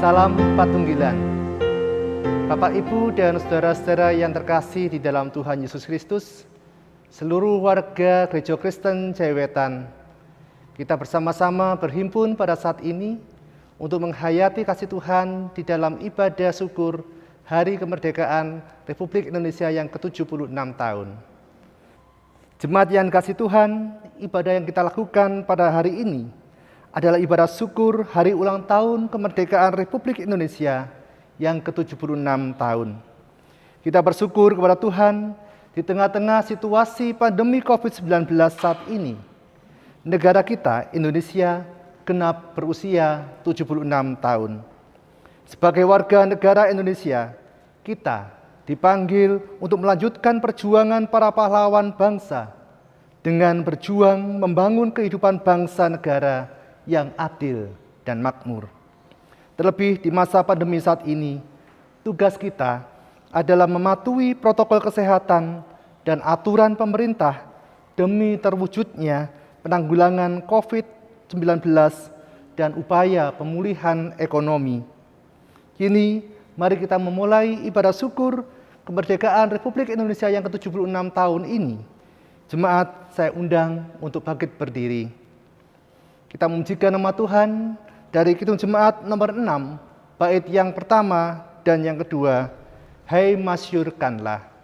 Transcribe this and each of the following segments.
Salam Patunggilan. Bapak, Ibu, dan saudara-saudara yang terkasih di dalam Tuhan Yesus Kristus, seluruh warga Gereja Kristen Jayawetan, kita bersama-sama berhimpun pada saat ini untuk menghayati kasih Tuhan di dalam ibadah syukur Hari Kemerdekaan Republik Indonesia yang ke-76 tahun. Jemaat yang kasih Tuhan, ibadah yang kita lakukan pada hari ini adalah ibadah syukur Hari Ulang Tahun Kemerdekaan Republik Indonesia yang ke-76 tahun. Kita bersyukur kepada Tuhan di tengah-tengah situasi pandemi COVID-19 saat ini. Negara kita, Indonesia, genap berusia 76 tahun. Sebagai warga negara Indonesia, kita dipanggil untuk melanjutkan perjuangan para pahlawan bangsa dengan berjuang membangun kehidupan bangsa negara yang adil dan makmur. Terlebih di masa pandemi saat ini, tugas kita adalah mematuhi protokol kesehatan dan aturan pemerintah demi terwujudnya penanggulangan COVID-19 dan upaya pemulihan ekonomi. Kini, mari kita memulai ibadah syukur kemerdekaan Republik Indonesia yang ke-76 tahun ini. Jemaat, saya undang untuk bangkit berdiri. Kita memujikan nama Tuhan dari Kidung Jemaat nomor 6, bait yang pertama dan yang kedua, Hai Masyurkanlah.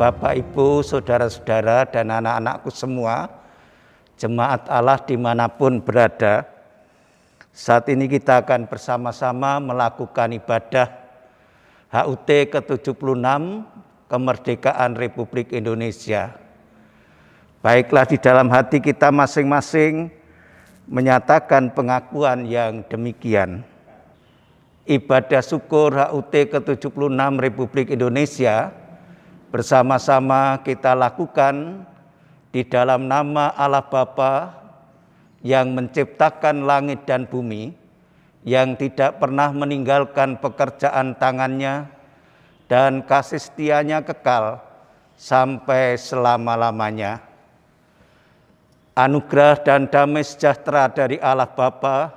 Bapak, Ibu, saudara-saudara, dan anak-anakku semua, jemaat Allah dimanapun berada, saat ini kita akan bersama-sama melakukan ibadah HUT ke-76 Kemerdekaan Republik Indonesia. Baiklah, di dalam hati kita masing-masing menyatakan pengakuan yang demikian. Ibadah syukur HUT ke-76 Republik Indonesia bersama-sama kita lakukan di dalam nama Allah Bapa yang menciptakan langit dan bumi, yang tidak pernah meninggalkan pekerjaan tangannya, dan kasih setianya kekal sampai selama-lamanya. Anugerah dan damai sejahtera dari Allah Bapa,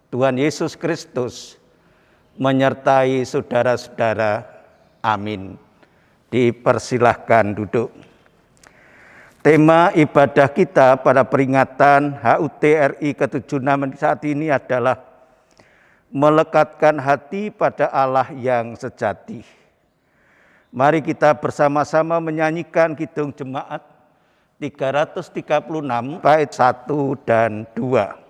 Tuhan Yesus Kristus, menyertai saudara-saudara. Amin. Dipersilahkan duduk. Tema ibadah kita pada peringatan HUT RI ke-76 saat ini adalah melekatkan hati pada Allah yang sejati. Mari kita bersama-sama menyanyikan Kidung Jemaat 336 bait 1 dan 2.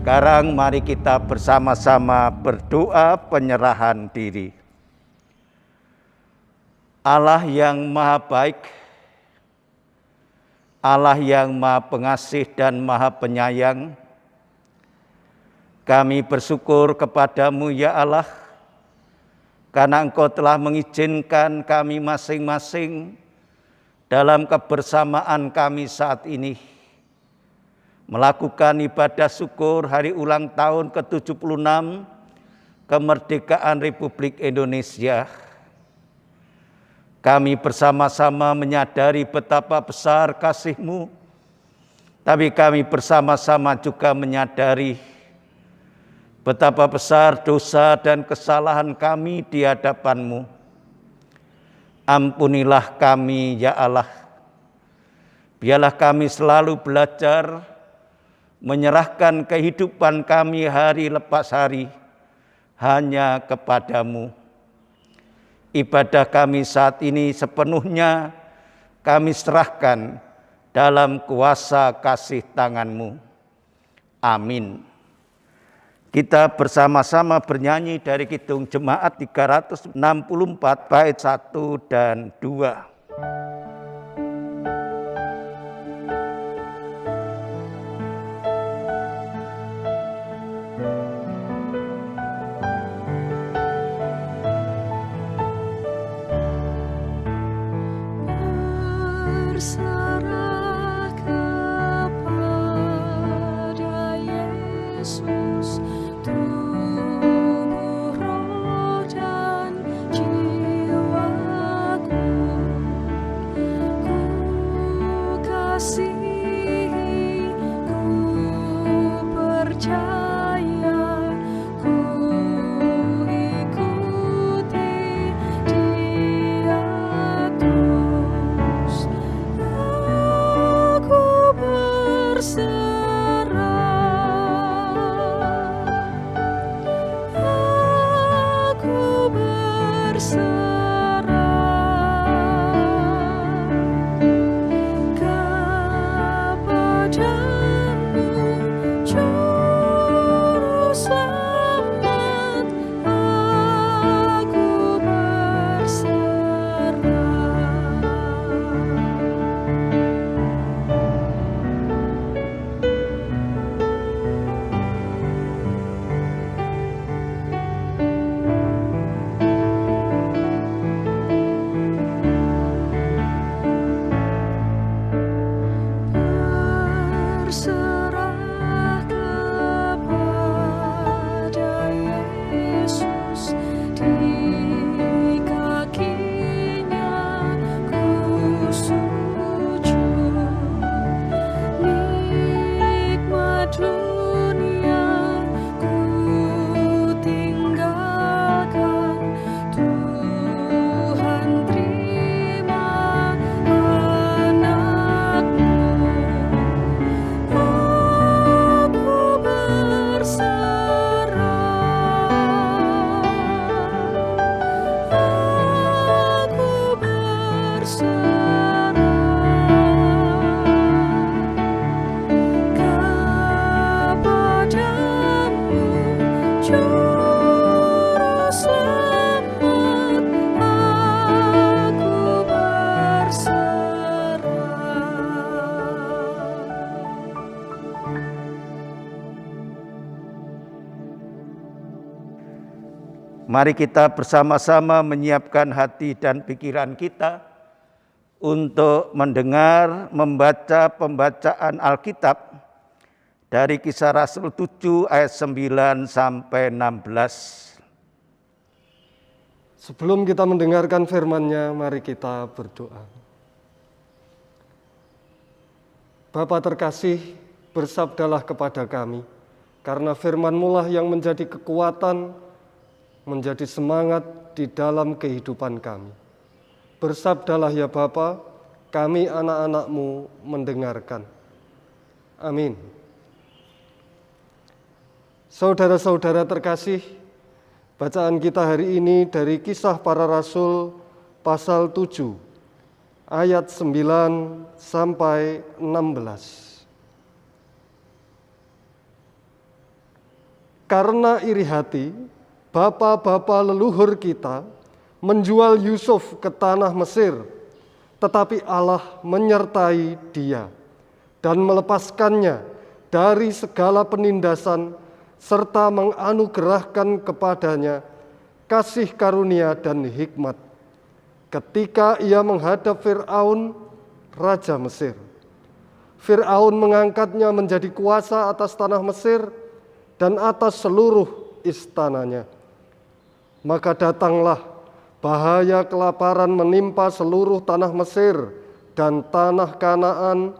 Sekarang mari kita bersama-sama berdoa penyerahan diri. Allah yang Maha Baik, Allah yang Maha Pengasih dan Maha Penyayang, kami bersyukur kepadamu ya Allah, karena Engkau telah mengizinkan kami masing-masing dalam kebersamaan kami saat ini melakukan ibadah syukur hari ulang tahun ke-76 kemerdekaan Republik Indonesia. Kami bersama-sama menyadari betapa besar kasih-Mu, tapi kami bersama-sama juga menyadari betapa besar dosa dan kesalahan kami di hadapan-Mu. Ampunilah kami ya Allah. Biarlah kami selalu belajar menyerahkan kehidupan kami hari lepas hari hanya kepadamu. Ibadah kami saat ini sepenuhnya kami serahkan dalam kuasa kasih tangan-Mu. Amin. Kita bersama-sama bernyanyi dari Kidung Jemaat 364 bait 1 dan 2. Berserah kepada Yesus, tubuh, roh, dan jiwaku. Ku kasihi, ku percaya, ku ikuti Dia terus. Aku berserah kepadamu, Juru Selamat. Aku berserah. Berserah kepada Yesus, di kakinya ku sujud. Nikmat dunia ku tinggalkan, Tuhan terima anak-Mu. Aku berserah, aku berserah kepadamu, Juru Selamat. Aku berserah. Mari kita bersama-sama menyiapkan hati dan pikiran kita untuk mendengar, membaca pembacaan Alkitab dari Kisah Rasul 7 ayat 9 sampai 16. Sebelum kita mendengarkan firman-Nya, mari kita berdoa. Bapa terkasih, bersabdalah kepada kami, karena firman-Mu lah yang menjadi kekuatan, menjadi semangat di dalam kehidupan kami. Bersabdalah ya Bapa, kami anak-anak-Mu mendengarkan. Amin. Saudara-saudara terkasih, bacaan kita hari ini dari Kisah Para Rasul pasal 7, ayat 9 sampai 16. Karena iri hati, bapa-bapa leluhur kita menjual Yusuf ke tanah Mesir, tetapi Allah menyertai dia dan melepaskannya dari segala penindasan serta menganugerahkan kepadanya kasih karunia dan hikmat ketika ia menghadap Fir'aun, Raja Mesir. Fir'aun mengangkatnya menjadi kuasa atas tanah Mesir dan atas seluruh istananya. Maka datanglah bahaya kelaparan menimpa seluruh tanah Mesir dan tanah Kanaan,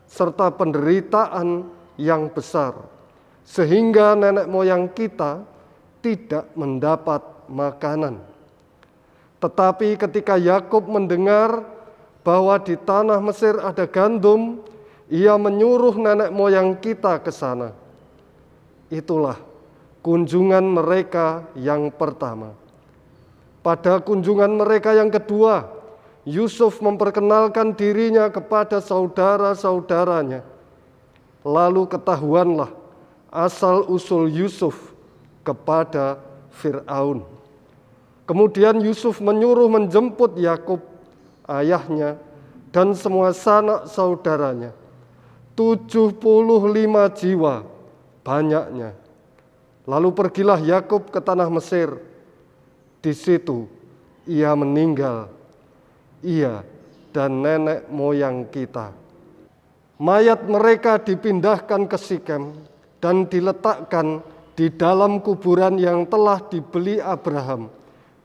serta penderitaan yang besar, sehingga nenek moyang kita tidak mendapat makanan. Tetapi ketika Yakub mendengar bahwa di tanah Mesir ada gandum, ia menyuruh nenek moyang kita ke sana. Itulah kunjungan mereka yang pertama. Pada kunjungan mereka yang kedua, Yusuf memperkenalkan dirinya kepada saudara-saudaranya. Lalu ketahuanlah asal-usul Yusuf kepada Fir'aun. Kemudian Yusuf menyuruh menjemput Yakub, ayahnya, dan semua sanak saudaranya. 75 jiwa banyaknya. Lalu pergilah Yakub ke tanah Mesir. Di situ ia meninggal, ia dan nenek moyang kita. Mayat mereka dipindahkan ke Sikem dan diletakkan di dalam kuburan yang telah dibeli Abraham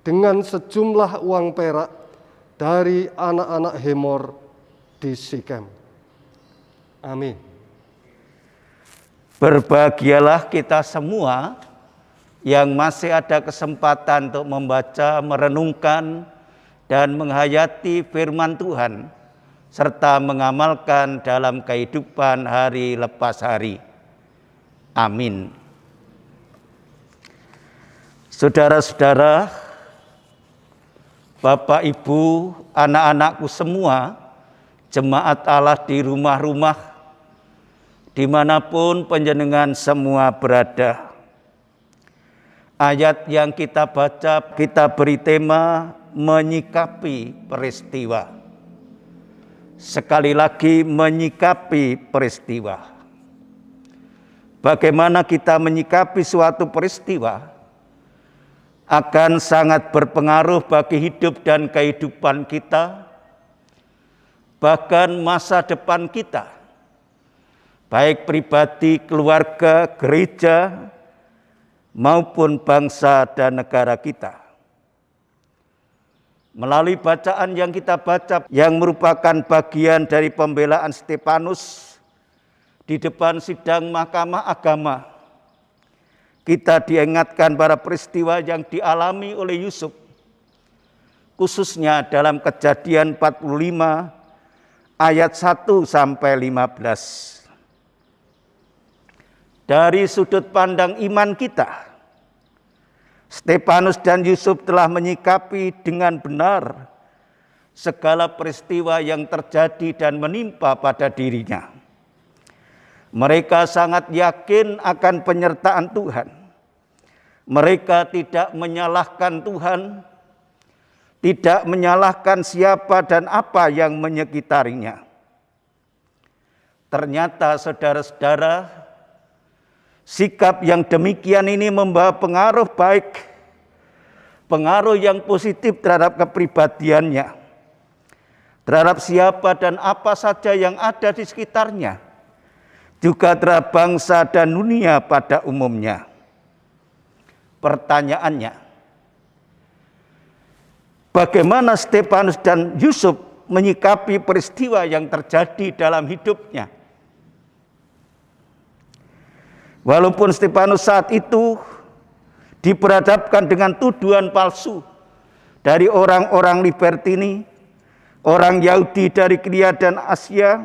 dengan sejumlah uang perak dari anak-anak Hemor di Sikem. Amin. Berbahagialah kita semua yang masih ada kesempatan untuk membaca, merenungkan, dan menghayati firman Tuhan, serta mengamalkan dalam kehidupan hari lepas hari. Amin. Saudara-saudara, Bapak, Ibu, anak-anakku semua, jemaat Allah di rumah-rumah, dimanapun panjenengan semua berada. Ayat yang kita baca, kita beri tema menyikapi peristiwa. Sekali lagi, menyikapi peristiwa. Bagaimana kita menyikapi suatu peristiwa akan sangat berpengaruh bagi hidup dan kehidupan kita, bahkan masa depan kita, baik pribadi, keluarga, gereja, maupun bangsa dan negara kita. Melalui bacaan yang kita baca, yang merupakan bagian dari pembelaan Stefanus di depan sidang Mahkamah Agama, kita diingatkan pada peristiwa yang dialami oleh Yusuf, khususnya dalam Kejadian 45 ayat 1 sampai 15. Dari sudut pandang iman kita, Stefanus dan Yusuf telah menyikapi dengan benar segala peristiwa yang terjadi dan menimpa pada dirinya. Mereka sangat yakin akan penyertaan Tuhan. Mereka tidak menyalahkan Tuhan, tidak menyalahkan siapa dan apa yang menyekitarinya. Ternyata saudara-saudara, sikap yang demikian ini membawa pengaruh baik, pengaruh yang positif terhadap kepribadiannya, terhadap siapa dan apa saja yang ada di sekitarnya, juga terhadap bangsa dan dunia pada umumnya. Pertanyaannya, bagaimana Stefanus dan Yusuf menyikapi peristiwa yang terjadi dalam hidupnya? Walaupun Stefanus saat itu diperhadapkan dengan tuduhan palsu dari orang-orang Libertini, orang Yahudi dari Kria dan Asia,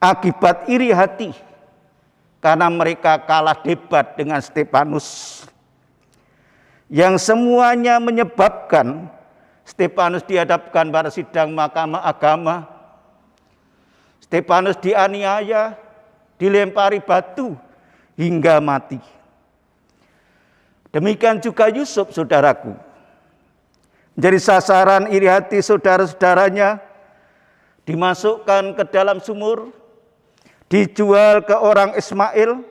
akibat iri hati karena mereka kalah debat dengan Stefanus, yang semuanya menyebabkan Stefanus dihadapkan pada sidang Mahkamah Agama. Stefanus dianiaya, dilempari batu hingga mati. Demikian juga Yusuf, saudaraku, menjadi sasaran iri hati saudara-saudaranya, dimasukkan ke dalam sumur, dijual ke orang Ismail.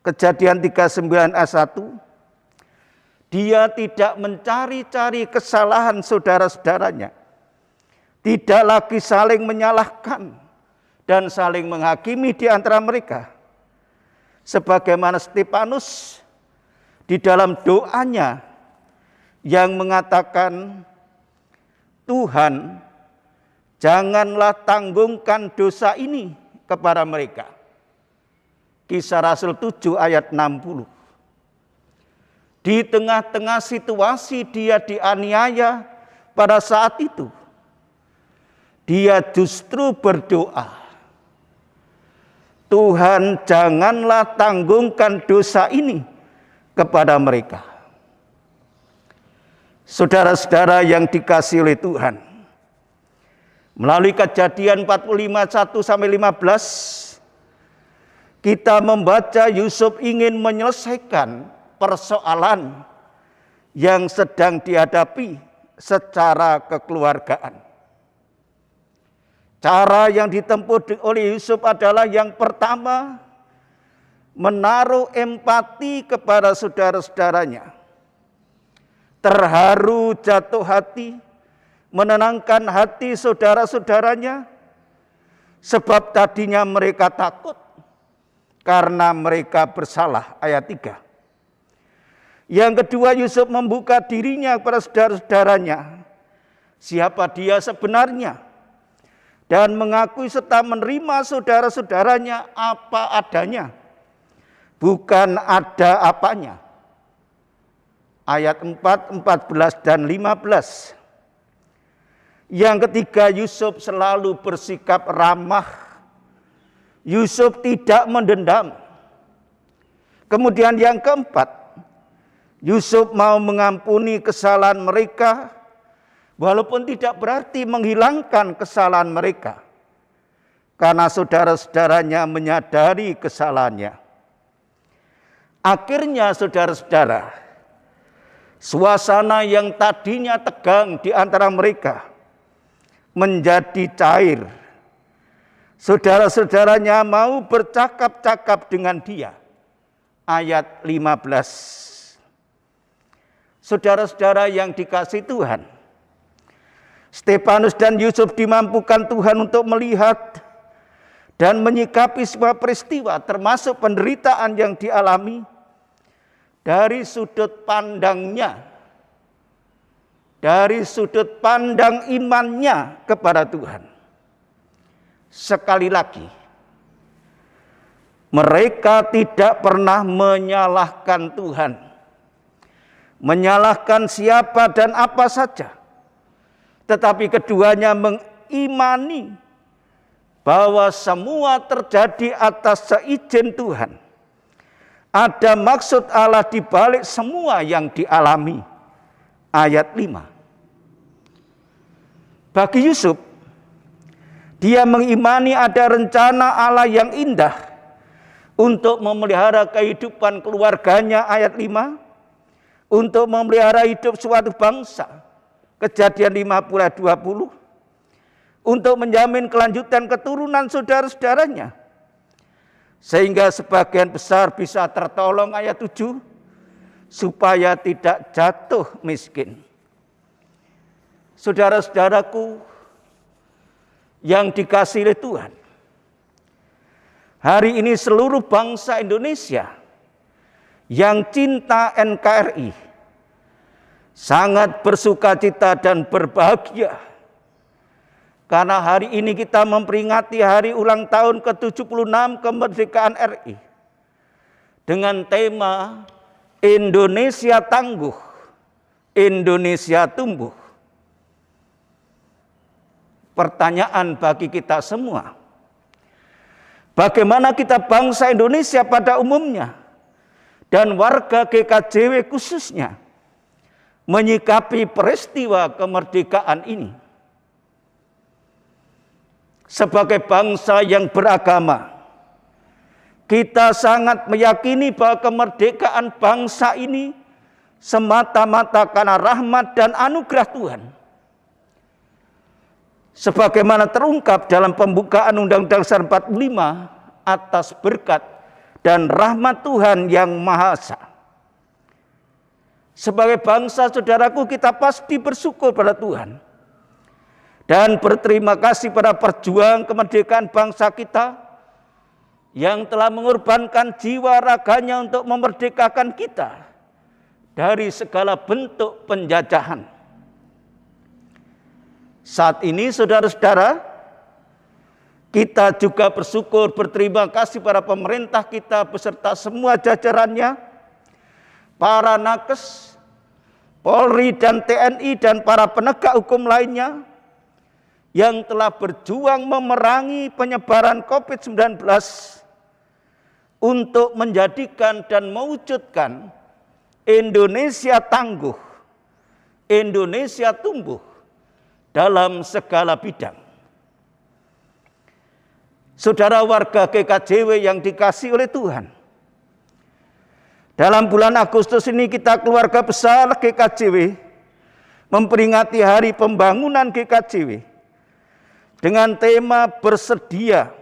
Kejadian 39 ayat 1. Dia tidak mencari-cari kesalahan saudara-saudaranya, tidak lagi saling menyalahkan dan saling menghakimi di antara mereka. Sebagaimana Stefanus di dalam doanya yang mengatakan, Tuhan, janganlah tanggungkan dosa ini kepada mereka. Kisah Rasul 7 ayat 60. Di tengah-tengah situasi dia dianiaya pada saat itu, dia justru berdoa, Tuhan, janganlah tanggungkan dosa ini kepada mereka. Saudara-saudara yang dikasihi oleh Tuhan, melalui Kejadian 45 1-15, kita membaca Yusuf ingin menyelesaikan persoalan yang sedang dihadapi secara kekeluargaan. Cara yang ditempuh oleh Yusuf adalah yang pertama, menaruh empati kepada saudara-saudaranya. Terharu, jatuh hati, menenangkan hati saudara-saudaranya, sebab tadinya mereka takut karena mereka bersalah. Ayat 3. Yang kedua, Yusuf membuka dirinya kepada saudara-saudaranya, siapa dia sebenarnya, dan mengakui serta menerima saudara-saudaranya apa adanya, bukan ada apanya. Ayat 4, 14 dan 15. Yang ketiga, Yusuf selalu bersikap ramah. Yusuf tidak mendendam. Kemudian yang keempat, Yusuf mau mengampuni kesalahan mereka, walaupun tidak berarti menghilangkan kesalahan mereka, karena saudara-saudaranya menyadari kesalahannya. Akhirnya saudara-saudara, suasana yang tadinya tegang di antara mereka menjadi cair. Saudara-saudaranya mau bercakap-cakap dengan dia. Ayat 15. Saudara-saudara yang dikasihi Tuhan, Stefanus dan Yusuf dimampukan Tuhan untuk melihat dan menyikapi sebuah peristiwa, termasuk penderitaan yang dialami, dari sudut pandangnya, dari sudut pandang imannya kepada Tuhan. Sekali lagi, mereka tidak pernah menyalahkan Tuhan, menyalahkan siapa dan apa saja, tetapi keduanya mengimani bahwa semua terjadi atas seizin Tuhan. Ada maksud Allah di balik semua yang dialami. Ayat 5. Bagi Yusuf, dia mengimani ada rencana Allah yang indah untuk memelihara kehidupan keluarganya. Ayat 5. Untuk memelihara hidup suatu bangsa. Kejadian 50 ayat 20. Untuk menjamin kelanjutan keturunan saudara-saudaranya, sehingga sebagian besar bisa tertolong. Ayat 7. Supaya tidak jatuh miskin. Saudara-saudaraku yang dikasihi oleh Tuhan, hari ini seluruh bangsa Indonesia yang cinta NKRI sangat bersukacita dan berbahagia, karena hari ini kita memperingati hari ulang tahun ke-76 kemerdekaan RI dengan tema Indonesia tangguh, Indonesia tumbuh. Pertanyaan bagi kita semua, bagaimana kita bangsa Indonesia pada umumnya dan warga GKJW khususnya menyikapi peristiwa kemerdekaan ini? Sebagai bangsa yang beragama, kita sangat meyakini bahwa kemerdekaan bangsa ini semata-mata karena rahmat dan anugerah Tuhan. Sebagaimana terungkap dalam pembukaan Undang-Undang Dasar 45 atas berkat dan rahmat Tuhan yang Maha Esa. Sebagai bangsa, saudaraku, kita pasti bersyukur pada Tuhan dan berterima kasih pada perjuangan kemerdekaan bangsa kita yang telah mengorbankan jiwa raganya untuk memerdekakan kita dari segala bentuk penjajahan. Saat ini, saudara-saudara, kita juga bersyukur, berterima kasih pada pemerintah kita beserta semua jajarannya, para nakes, Polri dan TNI dan para penegak hukum lainnya yang telah berjuang memerangi penyebaran COVID-19 untuk menjadikan dan mewujudkan Indonesia tangguh, Indonesia tumbuh dalam segala bidang. Saudara warga GKJW yang dikasihi oleh Tuhan, dalam bulan Agustus ini kita keluarga besar GKJW memperingati hari pembangunan GKJW dengan tema bersedia,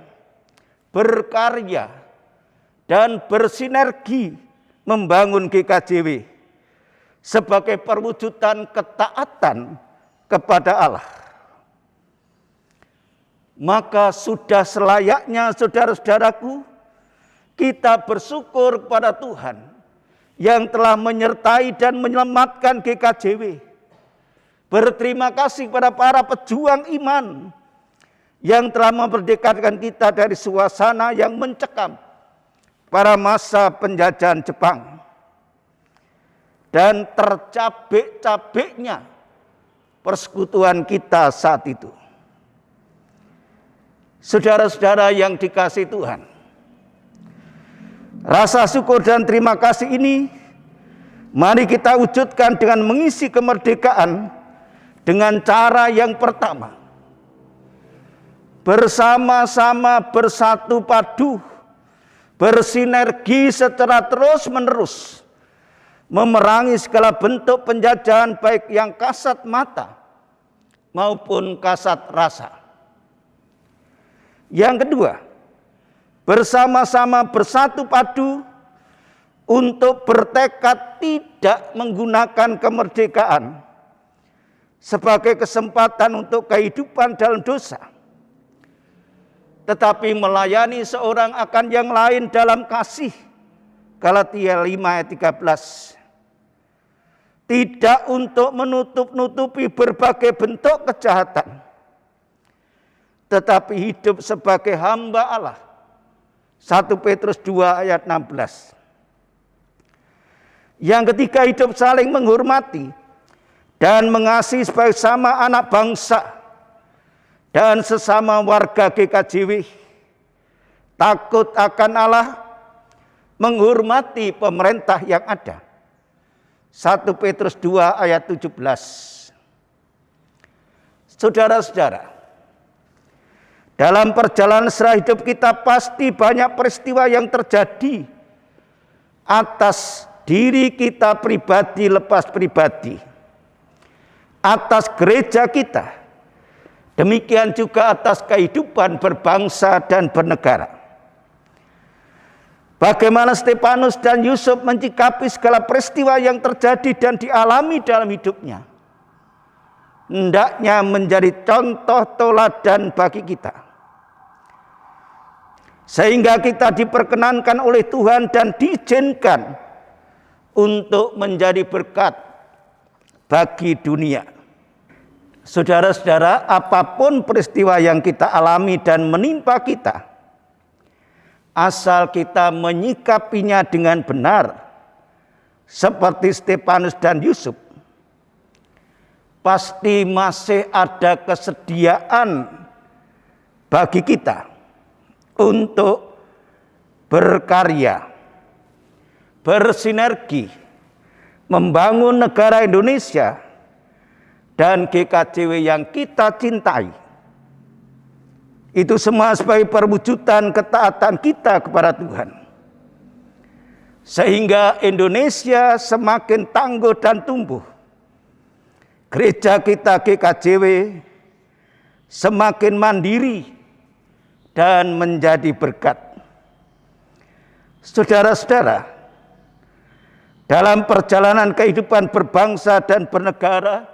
berkarya, dan bersinergi membangun GKJW sebagai perwujudan ketaatan kepada Allah. Maka sudah selayaknya, saudara-saudaraku, kita bersyukur kepada Tuhan yang telah menyertai dan menyelamatkan GKJW. Berterima kasih kepada para pejuang iman yang telah memerdekakan kita dari suasana yang mencekam pada masa penjajahan Jepang. Dan tercabik-cabiknya persekutuan kita saat itu. Saudara-saudara yang dikasihi Tuhan, rasa syukur dan terima kasih ini mari kita wujudkan dengan mengisi kemerdekaan dengan cara yang pertama. Bersama-sama bersatu padu, bersinergi secara terus-menerus, memerangi segala bentuk penjajahan baik yang kasat mata maupun kasat rasa. Yang kedua, bersama-sama bersatu padu untuk bertekad tidak menggunakan kemerdekaan sebagai kesempatan untuk kehidupan dalam dosa, tetapi melayani seorang akan yang lain dalam kasih. Galatia 5 ayat 13. Tidak untuk menutup-nutupi berbagai bentuk kejahatan, tetapi hidup sebagai hamba Allah. 1 Petrus 2 ayat 16. Yang ketiga, hidup saling menghormati dan mengasihi sebagai sama anak bangsa dan sesama warga GKJW. Takut akan Allah, menghormati pemerintah yang ada. 1 Petrus 2 ayat 17. Saudara-saudara, dalam perjalanan serah hidup kita pasti banyak peristiwa yang terjadi atas diri kita pribadi lepas pribadi, atas gereja kita, demikian juga atas kehidupan berbangsa dan bernegara. Bagaimana Stefanus dan Yusuf menyikapi segala peristiwa yang terjadi dan dialami dalam hidupnya, hendaknya menjadi contoh teladan bagi kita. Sehingga kita diperkenankan oleh Tuhan dan diizinkan untuk menjadi berkat bagi dunia. Saudara-saudara, apapun peristiwa yang kita alami dan menimpa kita, asal kita menyikapinya dengan benar, seperti Stefanus dan Yusuf, pasti masih ada kesediaan bagi kita untuk berkarya, bersinergi, membangun negara Indonesia dan GKJW yang kita cintai. Itu semua sebagai perwujudan ketaatan kita kepada Tuhan. Sehingga Indonesia semakin tangguh dan tumbuh. Gereja kita GKJW semakin mandiri dan menjadi berkat. Saudara-saudara, dalam perjalanan kehidupan berbangsa dan bernegara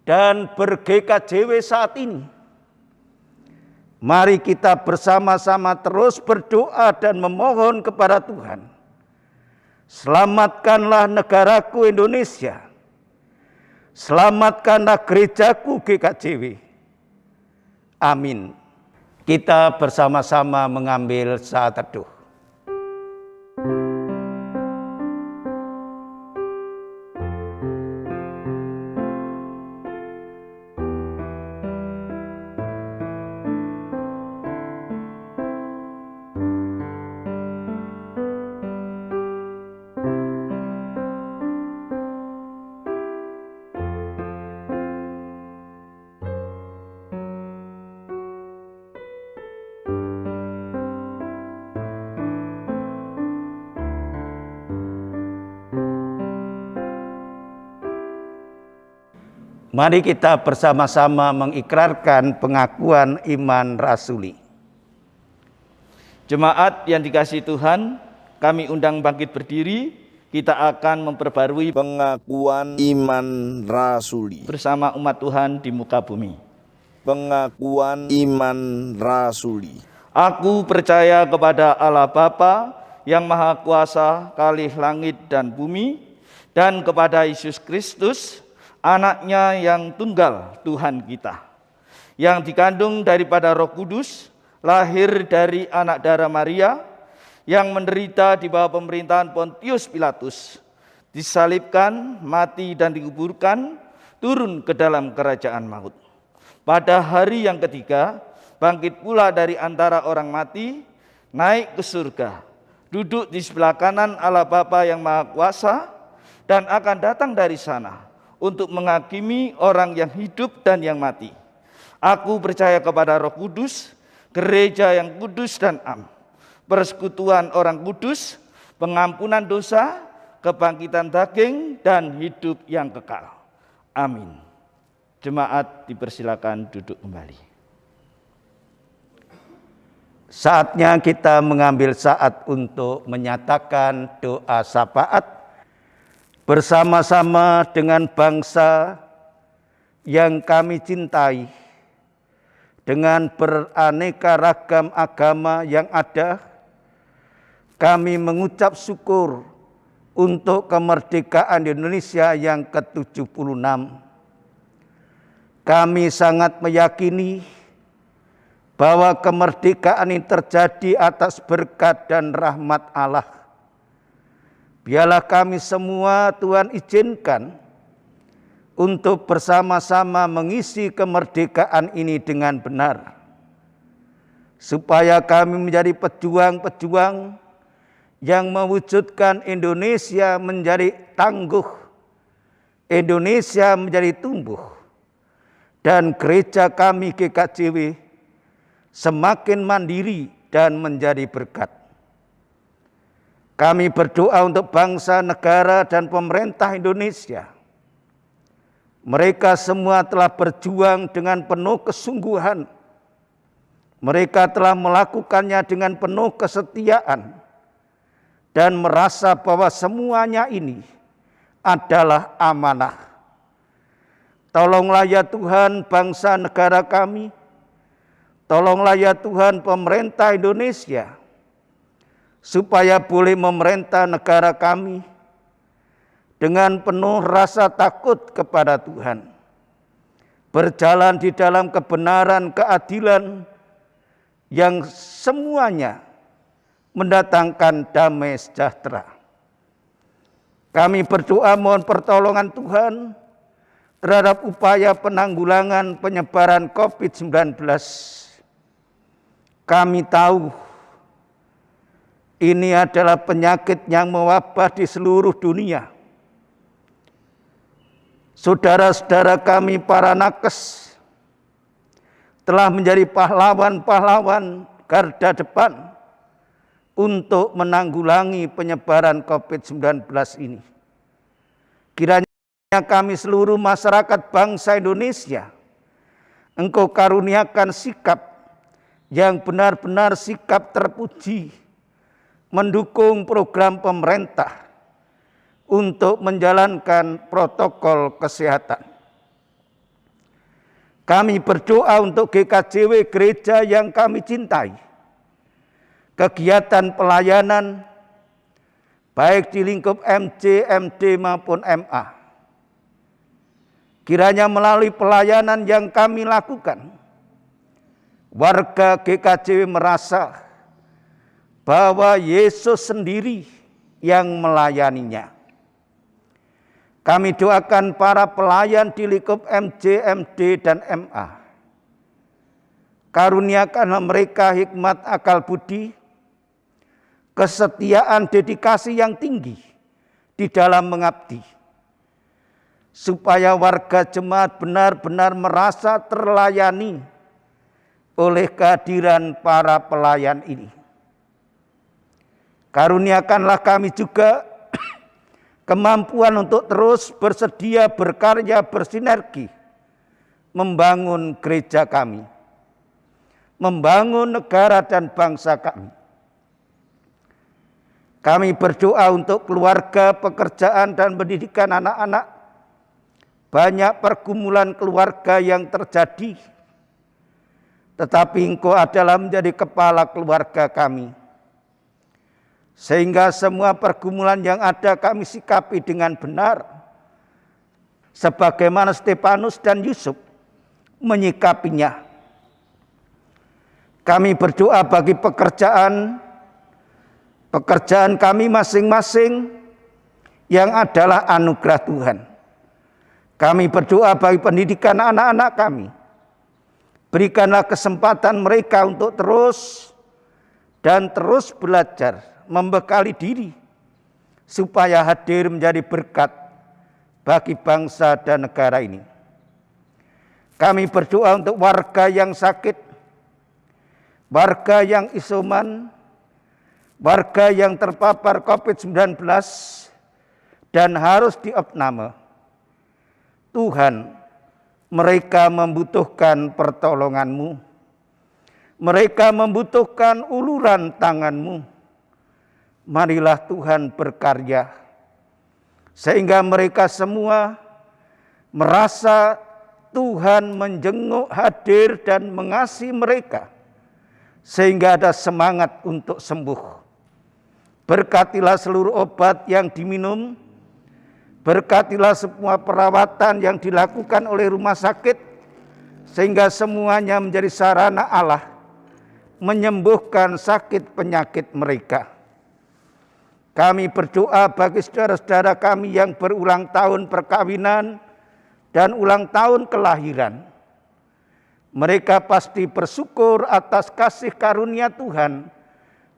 dan ber-GKJW saat ini, mari kita bersama-sama terus berdoa dan memohon kepada Tuhan. Selamatkanlah negaraku Indonesia. Selamatkanlah gerejaku GKJW. Amin. Kita bersama-sama mengambil saat teduh. Mari kita bersama-sama mengikrarkan pengakuan iman rasuli. Jemaat yang dikasihi Tuhan, kami undang bangkit berdiri. Kita akan memperbarui pengakuan iman rasuli bersama umat Tuhan di muka bumi. Pengakuan iman rasuli. Aku percaya kepada Allah Bapa yang Maha Kuasa, Kalih langit dan bumi, dan kepada Yesus Kristus, Anaknya yang tunggal Tuhan kita, yang dikandung daripada Roh Kudus, lahir dari anak darah Maria, yang menderita di bawah pemerintahan Pontius Pilatus, disalibkan, mati dan dikuburkan, turun ke dalam kerajaan maut. Pada hari yang ketiga, bangkit pula dari antara orang mati, naik ke surga, duduk di sebelah kanan Allah Bapa yang Maha Kuasa, dan akan datang dari sana untuk menghakimi orang yang hidup dan yang mati. Aku percaya kepada Roh Kudus, gereja yang kudus dan am, persekutuan orang kudus, pengampunan dosa, kebangkitan daging, dan hidup yang kekal. Amin. Jemaat dipersilakan duduk kembali. Saatnya kita mengambil saat untuk menyatakan doa syafaat bersama-sama dengan bangsa yang kami cintai, dengan beraneka ragam agama yang ada, kami mengucap syukur untuk kemerdekaan Indonesia yang ke-76. Kami sangat meyakini bahwa kemerdekaan ini terjadi atas berkat dan rahmat Allah. Biarlah kami semua Tuhan izinkan untuk bersama-sama mengisi kemerdekaan ini dengan benar. Supaya kami menjadi pejuang-pejuang yang mewujudkan Indonesia menjadi tangguh, Indonesia menjadi tumbuh, dan gereja kami GKJW semakin mandiri dan menjadi berkat. Kami berdoa untuk bangsa, negara, dan pemerintah Indonesia. Mereka semua telah berjuang dengan penuh kesungguhan. Mereka telah melakukannya dengan penuh kesetiaan. Dan merasa bahwa semuanya ini adalah amanah. Tolonglah ya Tuhan bangsa negara kami. Tolonglah ya Tuhan pemerintah Indonesia, supaya boleh memerintah negara kami dengan penuh rasa takut kepada Tuhan, berjalan di dalam kebenaran, keadilan yang semuanya mendatangkan damai sejahtera. Kami berdoa mohon pertolongan Tuhan terhadap upaya penanggulangan penyebaran COVID-19. Kami tahu ini adalah penyakit yang mewabah di seluruh dunia. Saudara-saudara kami para nakes telah menjadi pahlawan-pahlawan garda depan untuk menanggulangi penyebaran COVID-19 ini. Kiranya kami seluruh masyarakat bangsa Indonesia, Engkau karuniakan sikap yang benar-benar sikap terpuji, mendukung program pemerintah untuk menjalankan protokol kesehatan. Kami berdoa untuk GKJW gereja yang kami cintai. Kegiatan pelayanan baik di lingkup MC, MD maupun MA. Kiranya melalui pelayanan yang kami lakukan, warga GKJW merasa bahwa Yesus sendiri yang melayaninya. Kami doakan para pelayan di lingkup MC, MD, dan MA. Karuniakanlah mereka hikmat akal budi, kesetiaan dedikasi yang tinggi di dalam mengabdi, supaya warga jemaat benar-benar merasa terlayani oleh kehadiran para pelayan ini. Karuniakanlah kami juga kemampuan untuk terus bersedia berkarya bersinergi, membangun gereja kami, membangun negara dan bangsa kami. Kami berdoa untuk keluarga, pekerjaan, dan pendidikan anak-anak. Banyak pergumulan keluarga yang terjadi, tetapi Engkau adalah menjadi kepala keluarga kami. Sehingga semua pergumulan yang ada kami sikapi dengan benar, sebagaimana Stefanus dan Yusuf menyikapinya. Kami berdoa bagi pekerjaan kami masing-masing yang adalah anugerah Tuhan. Kami berdoa bagi pendidikan anak-anak kami. Berikanlah kesempatan mereka untuk terus belajar, membekali diri, supaya hadir menjadi berkat bagi bangsa dan negara ini. Kami berdoa untuk warga yang sakit, warga yang isoman, warga yang terpapar COVID-19 dan harus diopname. Tuhan, mereka membutuhkan pertolongan-Mu. Mereka membutuhkan uluran tangan-Mu. Marilah Tuhan berkarya, sehingga mereka semua merasa Tuhan menjenguk, hadir, dan mengasihi mereka, sehingga ada semangat untuk sembuh. Berkatilah seluruh obat yang diminum, berkatilah semua perawatan yang dilakukan oleh rumah sakit, sehingga semuanya menjadi sarana Allah menyembuhkan sakit penyakit mereka. Kami berdoa bagi saudara-saudara kami yang berulang tahun perkawinan dan ulang tahun kelahiran. Mereka pasti bersyukur atas kasih karunia Tuhan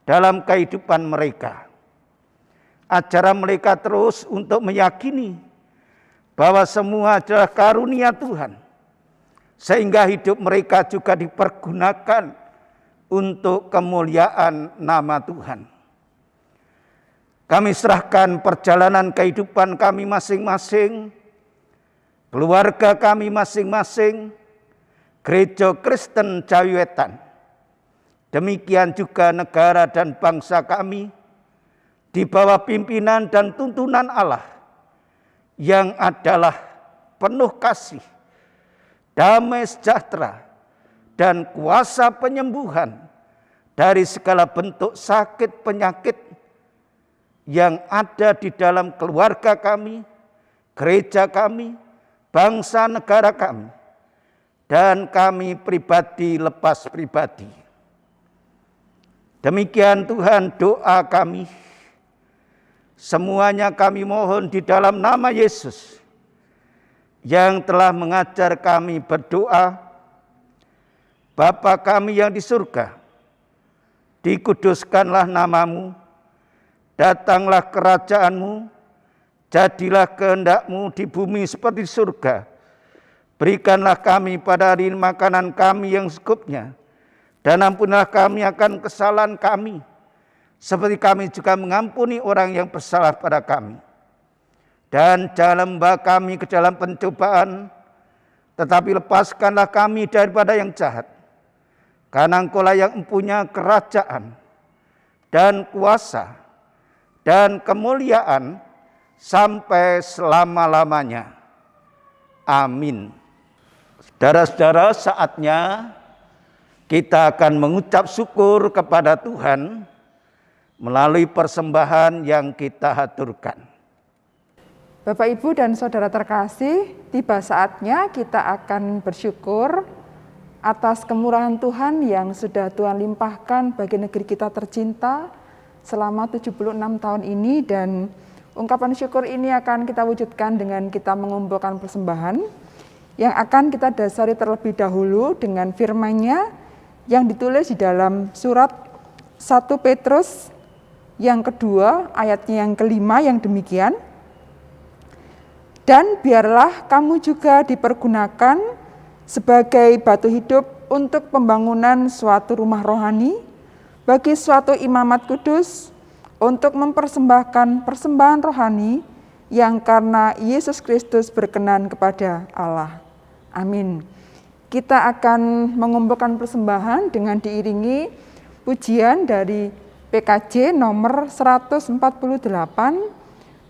dalam kehidupan mereka. Ajarlah mereka terus untuk meyakini bahwa semua adalah karunia Tuhan, sehingga hidup mereka juga dipergunakan untuk kemuliaan nama Tuhan. Kami serahkan perjalanan kehidupan kami masing-masing, keluarga kami masing-masing, Gereja Kristen Jawiwetan, demikian juga negara dan bangsa kami, di bawah pimpinan dan tuntunan Allah yang adalah penuh kasih, damai sejahtera, dan kuasa penyembuhan dari segala bentuk sakit penyakit yang ada di dalam keluarga kami, gereja kami, bangsa negara kami, dan kami pribadi lepas pribadi. Demikian Tuhan doa kami. Semuanya kami mohon di dalam nama Yesus yang telah mengajar kami berdoa. Bapa kami yang di surga, dikuduskanlah nama-Mu, datanglah kerajaan-Mu, jadilah kehendak-Mu di bumi seperti di surga. Berikanlah kami pada hari ini makanan kami yang secukupnya, dan ampunilah kami akan kesalahan kami, seperti kami juga mengampuni orang yang bersalah pada kami. Dan jangan membawa kami ke dalam pencobaan, tetapi lepaskanlah kami daripada yang jahat. Karena Engkau-lah yang mempunyai kerajaan dan kuasa dan kemuliaan sampai selama-lamanya. Amin. Saudara-saudara, saatnya kita akan mengucap syukur kepada Tuhan melalui persembahan yang kita haturkan. Bapak, Ibu, dan Saudara terkasih, tiba saatnya kita akan bersyukur atas kemurahan Tuhan yang sudah Tuhan limpahkan bagi negeri kita tercinta selama 76 tahun ini, dan ungkapan syukur ini akan kita wujudkan dengan kita mengumpulkan persembahan yang akan kita dasari terlebih dahulu dengan firman-Nya yang ditulis di dalam surat 1 Petrus yang kedua ayatnya yang kelima yang demikian. Dan biarlah kamu juga dipergunakan sebagai batu hidup untuk pembangunan suatu rumah rohani bagi suatu imamat kudus untuk mempersembahkan persembahan rohani yang karena Yesus Kristus berkenan kepada Allah. Amin. Kita akan mengumpulkan persembahan dengan diiringi pujian dari PKJ nomor 148,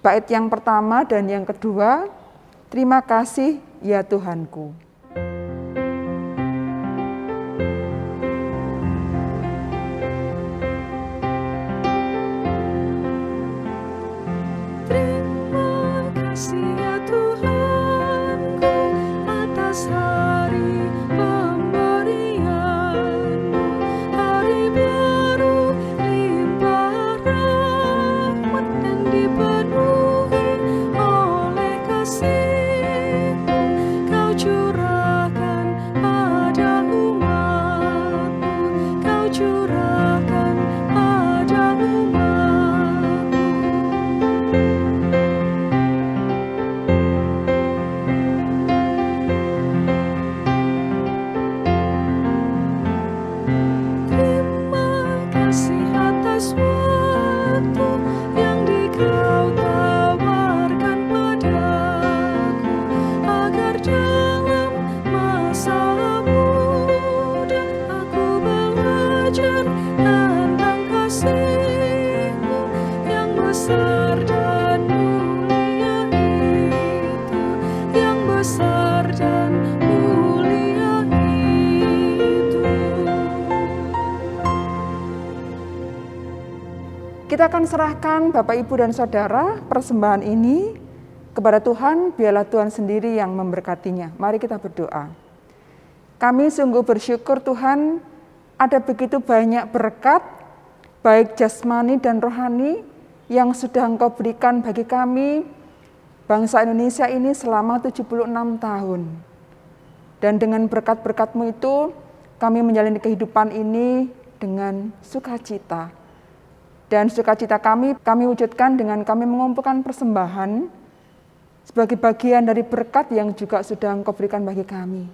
bait yang pertama dan yang kedua, terima kasih ya Tuhanku. Terima kasih ya Tuhanku atas hari pemberian-Mu, hari baru limpah rahmat dan dipenuhi oleh kasih-Mu. Kau curahkan pada umat-Mu, Kau curahkan pada umat-Mu. Terima kasih atas waktu yang Kau tawarkan padaku, agar dalam masa muda aku belajar tentang kasih-Mu yang besar dan mulia itu, yang besar dan mulia itu. Kita akan serahkan Bapak, Ibu, dan Saudara persembahan ini kepada Tuhan, biarlah Tuhan sendiri yang memberkatinya. Mari kita berdoa. Kami sungguh bersyukur Tuhan, ada begitu banyak berkat, baik jasmani dan rohani, yang sudah Engkau berikan bagi kami, bangsa Indonesia ini selama 76 tahun. Dan dengan berkat-berkat-Mu itu, kami menjalani kehidupan ini dengan sukacita. Dan sukacita kami wujudkan dengan kami mengumpulkan persembahan sebagai bagian dari berkat yang juga sudah Engkau berikan bagi kami.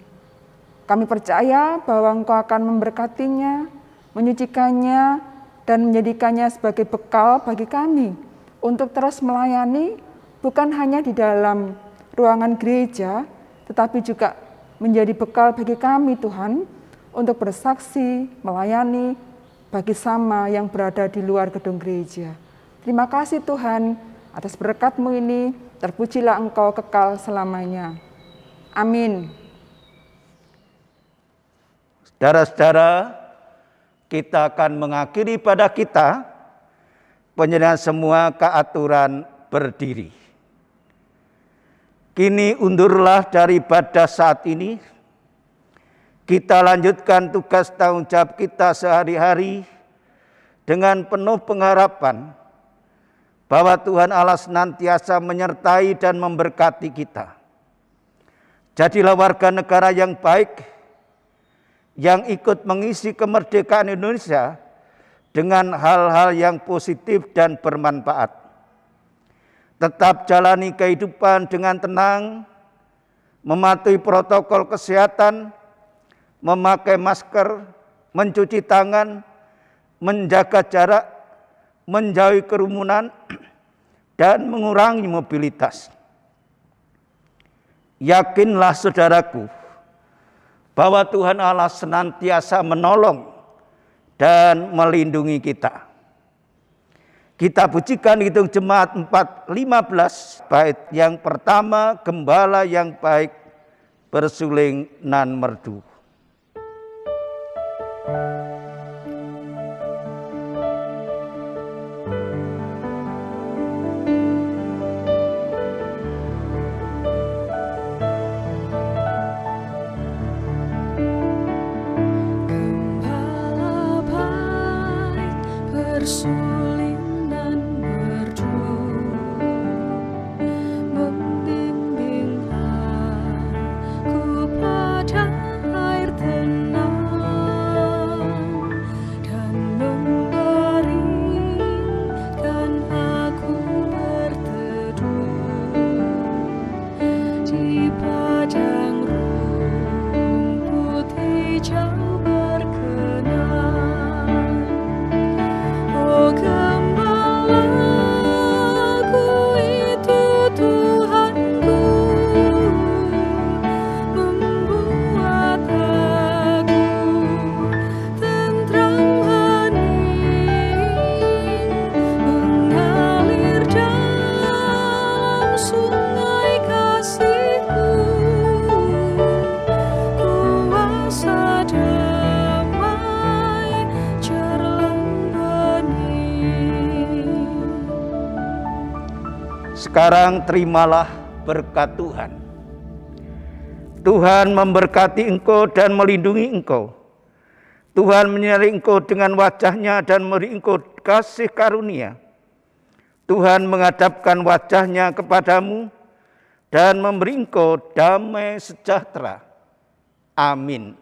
Kami percaya bahwa Engkau akan memberkatinya, menyucikannya, dan menjadikannya sebagai bekal bagi kami untuk terus melayani, bukan hanya di dalam ruangan gereja, tetapi juga menjadi bekal bagi kami Tuhan, untuk bersaksi, melayani, bagi sama yang berada di luar gedung gereja. Terima kasih Tuhan, atas berkat-Mu ini, terpujilah Engkau kekal selamanya. Amin. Saudara-saudara, kita akan mengakhiri pada kita penyerahan semua keaturan berdiri. Kini undurlah dari ibadah saat ini. Kita lanjutkan tugas tanggung jawab kita sehari-hari dengan penuh pengharapan bahwa Tuhan Allah senantiasa menyertai dan memberkati kita. Jadilah warga negara yang baik, yang ikut mengisi kemerdekaan Indonesia dengan hal-hal yang positif dan bermanfaat. Tetap jalani kehidupan dengan tenang, mematuhi protokol kesehatan, memakai masker, mencuci tangan, menjaga jarak, menjauhi kerumunan, dan mengurangi mobilitas. Yakinlah saudaraku, bahwa Tuhan Allah senantiasa menolong dan melindungi kita. Kita pujikan Kidung Jemaat 4:15, bait yang pertama, Gembala yang baik bersuling nan merdu. Gembala baik bersuling dan merdu, membimbing aku pada air tenang dan membaringkan aku berteduh di padang rumput hijau berkenan. Oh, gembalaku itu Tuhanku, membuat aku tentram hening, mengalir dalam sungai kasih-Mu, kuasa damai jalan bening. Sekarang terimalah berkat Tuhan. Tuhan memberkati engkau dan melindungi engkau. Tuhan menyinari engkau dengan wajah-Nya dan memberi engkau kasih karunia. Tuhan menghadapkan wajah-Nya kepadamu dan memberi engkau damai sejahtera. Amin.